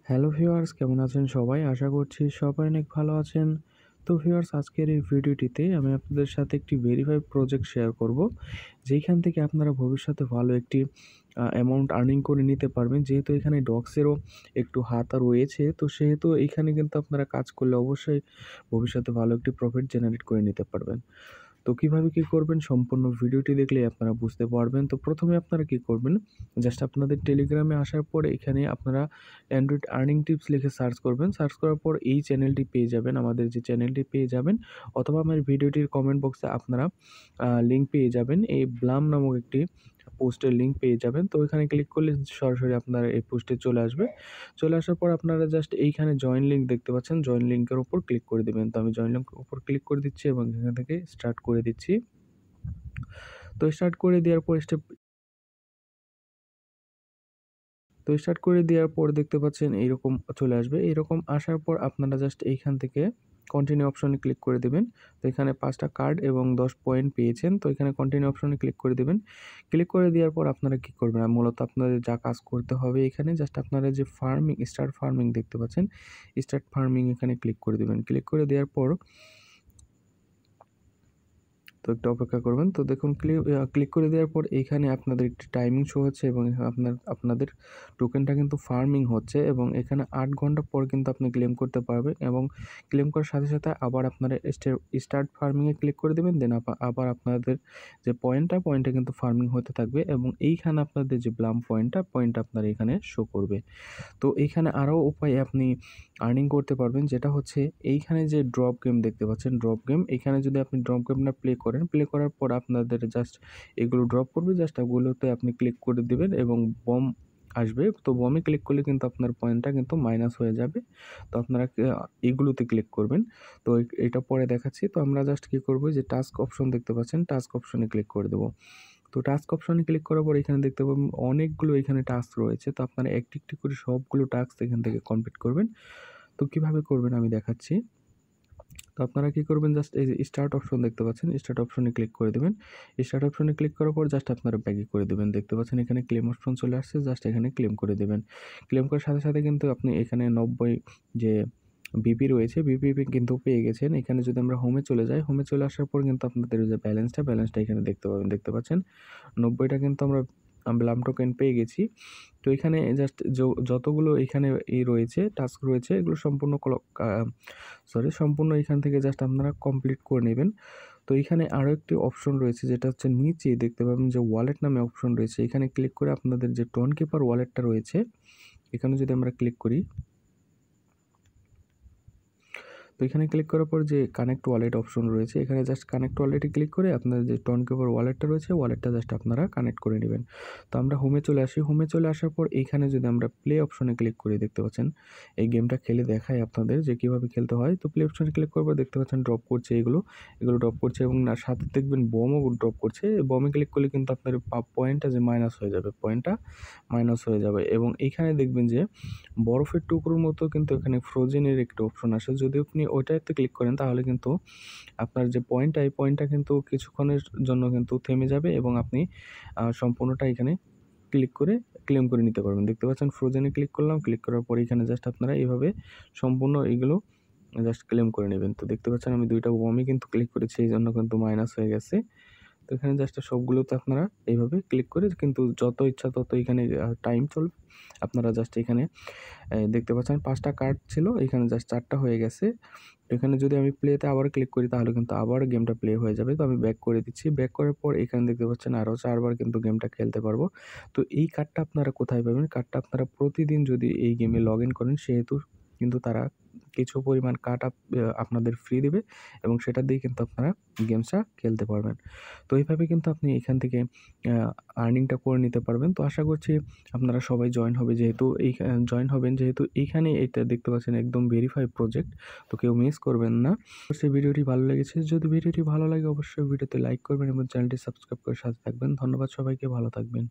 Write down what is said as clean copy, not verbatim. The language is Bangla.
হ্যালো ভিউয়ার্স, কেমন আছেন সবাই? আশা করছি সবাই অনেক ভালো আছেন। তো ভিউয়ার্স, আজকের এই ভিডিওটিতে আমি আপনাদের সাথে একটি ভেরিফাই প্রজেক্ট শেয়ার করব। যেইখান থেকে আপনারা ভবিষ্যতে ভালো একটি অ্যামাউন্ট আর্নিং করে নিতে পারবেন। যেহেতু এখানে ডক্সেরও একটু হাত রয়েছে, তো সেহেতু এইখানে কিন্তু আপনারা কাজ করলে অবশ্যই ভবিষ্যতে ভালো একটি প্রফিট জেনারেট করে নিতে পারবেন। তো কিভাবে কি করবেন সম্পূর্ণ ভিডিওটি দেখলেই আপনারা বুঝতে পারবেন। তো প্রথমে আপনারা কি করবেন, জাস্ট আপনাদের টেলিগ্রামে আসার পরে এখানে আপনারা অ্যান্ড্রয়েড আর্নিং টিপস লিখে সার্চ করবেন। সার্চ করার পর এই চ্যানেলটি পেয়ে যাবেন, আমাদের যে চ্যানেলটি পেয়ে যাবেন, অথবা আমার ভিডিওটির কমেন্ট বক্সে আপনারা লিঙ্ক পেয়ে যাবেন। এই ব্লাম নামক একটি পোস্টের লিঙ্ক পেয়ে যাবেন। তো ওইখানে ক্লিক করলে সরাসরি আপনার এই পোস্টে চলে আসবে। চলে আসার পর আপনারা জাস্ট এইখানে জয়েন লিঙ্ক দেখতে পাচ্ছেন, জয়েন লিঙ্কের উপর ক্লিক করে দিবেন। তো আমি জয়েন লিঙ্কের উপর ক্লিক করে দিচ্ছি এবং এখান থেকে স্টার্ট করে দিচ্ছি। তো স্টার্ট করে দেওয়ার পর স্টার্ট করে দেওয়ার পর দেখতে পাচ্ছেন এইরকম চলে আসবে। এরকম আসার পর আপনারা জাস্ট এইখান থেকে কন্টিনিউ অপশনে ক্লিক করে দিবেন। তো এখানে ৫ টা কার্ড এবং ১০ পয়েন্ট পেয়েছেন। তো এখানে কন্টিনিউ অপশনে ক্লিক করে দিবেন। ক্লিক করে দেওয়ার পর আপনারা কি করবেন? মূলত আপনাদের যা কাজ করতে হবে এখানে জাস্ট আপনারা যে স্টার্ট ফার্মিং দেখতে পাচ্ছেন, স্টার্ট ফার্মিং এখানে ক্লিক করে দিবেন। ক্লিক করে দেওয়ার পর তো একটু অপেক্ষা করবেন। তো দেখুন ক্লিক করে দেওয়ার পর এইখানে আপনাদের একটি টাইমিং শো হচ্ছে এবং আপনাদের টোকেনটা কিন্তু ফার্মিং হচ্ছে এবং এখানে ৮ ঘন্টা পর কিন্তু আপনি ক্লেম করতে পারবেন এবং ক্লেম করার সাথে, সাথে আবার আপনারা স্টার্ট ফার্মিং এ ক্লিক করে দিবেন। দেন আবার আপনাদের যে পয়েন্টটা কিন্তু ফার্মিং হতে থাকবে এবং এইখানে আপনাদের যে পয়েন্টটা আপনার এখানে শো করবে। তো এইখানে আরও উপায়ে আপনি আর্নিং করতে পারবেন, যেটা হচ্ছে এইখানে যে ড্রপ গেম দেখতে পাচ্ছেন, ড্রপ গেম, এখানে যদি আপনি ড্রপ গেমটা প্লে করার পর আপনাদের জাস্ট এগুলো ড্রপ করবে, জাস্ট এগুলোতে আপনি ক্লিক করে দিবেন এবং বম আসবে। তো বমে ক্লিক করলে কিন্তু আপনার পয়েন্টটা কিন্তু মাইনাস হয়ে যাবে। তো আপনারা এগুলোতে ক্লিক করবেন। তো এটা পরে দেখাচ্ছি। তো আমরা জাস্ট কী করবো, যে টাস্ক অপশন দেখতে পাচ্ছেন, টাস্ক অপশনে ক্লিক করে দেবো। তো টাস্ক অপশনে ক্লিক করার পর এখানে দেখতে পাবেন অনেকগুলো এখানে টাস্ক রয়েছে। তো আপনারা একটি, একটি করে সবগুলো টাস্ক এখান থেকে কমপ্লিট করবেন। তো কিভাবে করবেন আমি দেখাচ্ছি। তো আপনারা কি করবেন, জাস্ট এই যে স্টার্ট অপশন দেখতে পাচ্ছেন, স্টার্ট অপশনে ক্লিক করে দিবেন। স্টার্ট অপশনে ক্লিক করার পর জাস্ট আপনারা ব্যাকে করে দিবেন। দেখতে পাচ্ছেন এখানে ক্লেম অপশন চলে আসছে, জাস্ট এখানে ক্লেম করে দিবেন। ক্লেম করার সাথে, সাথে কিন্তু আপনি এখানে ৯০ যে বিপি রয়েছে, বিপি কিন্তু পেয়ে গেছেন। এখানে যদি আমরা হোমে চলে যাই, হোমে চলে আসার পর কিন্তু আপনাদের যে ব্যালেন্সটা এখানে দেখতে পাবেন। দেখতে পাচ্ছেন ৯০টা কিন্তু আমরা ব্লাম টোকেন পেয়ে গেছি। তো এখানে জাস্ট যতগুলো এখানে রয়েছে, টাস্ক রয়েছে, এগুলো সম্পূর্ণ এখান থেকে জাস্ট আপনারা কমপ্লিট করে নেবেন। তো এখানে আরও একটি অপশন রয়েছে, যেটা হচ্ছে নিচেই দেখতে পাবেন যে ওয়ালেট নামে অপশন রয়েছে। এখানে ক্লিক করে আপনাদের যে টোন কিপার ওয়ালেটটা রয়েছে, এখানে যদি আমরা ক্লিক করি, তো এখানে ক্লিক করার পর যে কানেক্ট ওয়ালেট অপশন রয়েছে, এখানে জাস্ট কানেক্ট ওয়ালেটে ক্লিক করে আপনাদের যে টোনকেপার ওয়ালেটটা রয়েছে, ওয়ালেটটা জাস্ট আপনারা কানেক্ট করে নেবেন। তো আমরা হোমে চলে আসি। হোমে চলে আসার পর এইখানে যদি আমরা প্লে অপশনে ক্লিক করি, দেখতে পাচ্ছেন এই গেমটা খেলে দেখাই আপনাদের যে কীভাবে খেলতে হয়। তো প্লে অপশনে ক্লিক করার পর দেখতে পাচ্ছেন ড্রপ করছে, এগুলো ড্রপ করছে এবং সাথে দেখবেন বমও ড্রপ করছে। বমে ক্লিক করলে কিন্তু আপনার পয়েন্টটা যে মাইনাস হয়ে যাবে, এবং এইখানে দেখবেন যে বরফের টুকরোর মতো কিন্তু এখানে ফ্রোজেনের একটি অপশন আসে। যদি আপনি ওইটাতে ক্লিক করেন তাহলে কিন্তু আপনার যে এই পয়েন্টটা কিন্তু কিছুক্ষণের জন্য কিন্তু থেমে যাবে এবং আপনি সম্পূর্ণটা এখানে ক্লিক করে ক্লেম করে নিতে পারবেন। দেখতে পাচ্ছেন ফ্রোজেনে ক্লিক করলাম, ক্লিক করার পর এখানে জাস্ট আপনারা এভাবে সম্পূর্ণ এগুলো জাস্ট ক্লেম করে নেবেন। তো দেখতে পাচ্ছেন আমি ২টা বমই কিন্তু ক্লিক করেছি, এইজন্য কিন্তু মাইনাস হয়ে গেছে। তো এখানে জাস্ট সবগুলোতে আপনারা এইভাবে ক্লিক করে কিন্তু যত ইচ্ছা তত এখানে টাইম চলবে। আপনারা জাস্ট এখানে দেখতে পাচ্ছেন ৫ টা কার্ড ছিল, এখানে জাস্ট ৪ টা হয়ে গেছে। এখানে যদি আমি প্লেতে আবার ক্লিক করি তাহলে কিন্তু আবার গেমটা প্লে হয়ে যাবে। তো আমি ব্যাক করে দিচ্ছি। ব্যাক করার পর এখানে দেখতে পাচ্ছেন আরও ৪ বার কিন্তু গেমটা খেলতে পারবো। তো এই কার্ডটা আপনারা কোথায় পাবেন? কার্ডটা আপনারা প্রতিদিন যদি এই গেমে লগইন করেন, সেহেতু কিন্তু তারা কিছু পরিমাণ কার্ড আপনাদের ফ্রি দিবে এবং সেটা দিয়ে কিন্তু আপনারা গেমসটা খেলতে পারবেন। তো এইভাবে কিন্তু আপনি এখান থেকে আর্নিংটা করে নিতে পারবেন। তো আশা করছি আপনারা সবাই জয়েন হবেন, যেহেতু এইখানে এটা দেখতে পাচ্ছেন একদম ভেরিফাই প্রজেক্ট। তো কেউ মিস করবেন না। অবশ্যই ভিডিওটি ভালো লেগেছে। যদি ভিডিওটি ভালো লাগে অবশ্যই ভিডিওতে লাইক করবেন এবং চ্যানেলটি সাবস্ক্রাইব করে সাথে থাকবেন। ধন্যবাদ সবাইকে, ভালো থাকবেন।